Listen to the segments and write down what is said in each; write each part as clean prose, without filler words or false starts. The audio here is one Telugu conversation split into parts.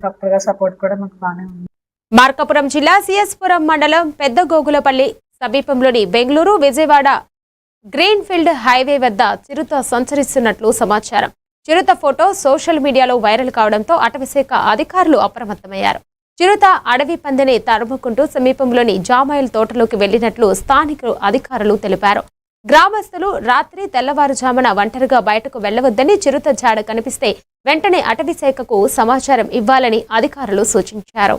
డాక్టర్ గారి సపోర్ట్ కూడా మాకు బాగానే ఉంది. మార్కాపురం జిల్లా సిఎస్పురం మండలం పెద్ద గోగులపల్లి సమీపంలోని Bengaluru Vijayawada green field highway వద్ద చిరుత సంచరిస్తున్నట్లు సమాచారం. చిరుత ఫోటో సోషల్ మీడియాలో వైరల్ కావడంతో అటవీశాఖ అధికారులు అప్రమత్తమయ్యారు. చిరుత అడవి పందిని తరుముకుంటూ సమీపంలోని జామాయిల్ తోటలోకి వెళ్లినట్లు స్థానికులు అధికారులు తెలిపారు. గ్రామస్తులు రాత్రి తెల్లవారుజామున ఒంటరిగా బయటకు వెళ్లవద్దని, చిరుత జాడ కనిపిస్తే వెంటనే అటవీశాఖకు సమాచారం ఇవ్వాలని అధికారులు సూచించారు.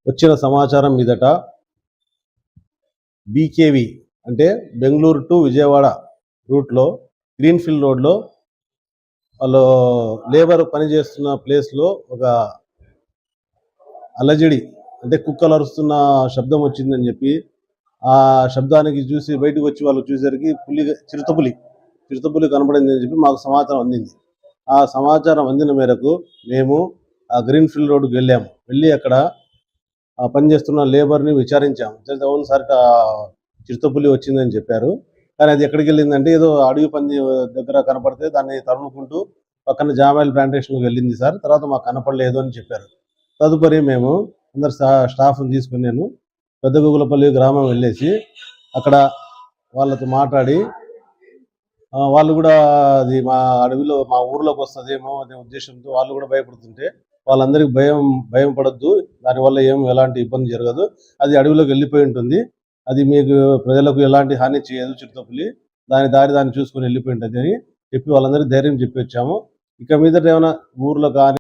వచ్చిన సమాచారం మీదట బీకేవి అంటే బెంగళూరు టు విజయవాడ రూట్లో గ్రీన్ఫీల్డ్ రోడ్లో వాళ్ళు లేబర్ పనిచేస్తున్న ప్లేస్లో ఒక అలజడి అంటే కుక్కలు అరుస్తున్న శబ్దం వచ్చిందని చెప్పి ఆ శబ్దానికి చూసి బయటకు వచ్చి వాళ్ళు చూసేసరికి చిరుతపులి కనపడింది అని చెప్పి మాకు సమాచారం అందింది. ఆ సమాచారం అందిన మేరకు మేము ఆ గ్రీన్ఫీల్డ్ రోడ్డుకి వెళ్ళి అక్కడ పనిచేస్తున్న లేబర్ని విచారించాము. అవును సార్ చిరుతపులి వచ్చిందని చెప్పారు. కానీ అది ఎక్కడికి వెళ్ళిందంటే ఏదో అడవి పంది దగ్గర కనపడితే దాన్ని తరుముకుంటూ పక్కన జామాయిల్ ప్లాంటేషన్కి వెళ్ళింది సార్, తర్వాత మాకు కనపడలేదు అని చెప్పారు. తదుపరి మేము అందరు స్టాఫ్ని తీసుకుని నేను పెద్ద గోగులపల్లి గ్రామం వెళ్ళేసి అక్కడ వాళ్ళతో మాట్లాడి వాళ్ళు కూడా అది మా అడవిలో మా ఊర్లోకి వస్తుందేమో అనే ఉద్దేశంతో వాళ్ళు కూడా భయపడుతుంటే వాళ్ళందరికీ భయం పడద్దు, దానివల్ల ఎలాంటి ఇబ్బంది జరగదు, అది అడవిలోకి వెళ్ళిపోయి ఉంటుంది, అది మీకు ప్రజలకు ఎలాంటి హాని చేయదు చిరుతపులి, దాన్ని చూసుకుని వెళ్ళిపోయి ఉంటుంది అని చెప్పి వాళ్ళందరికీ ధైర్యం చెప్పి వచ్చాము. ఇక మీదట ఏమైనా ఊర్లో కానీ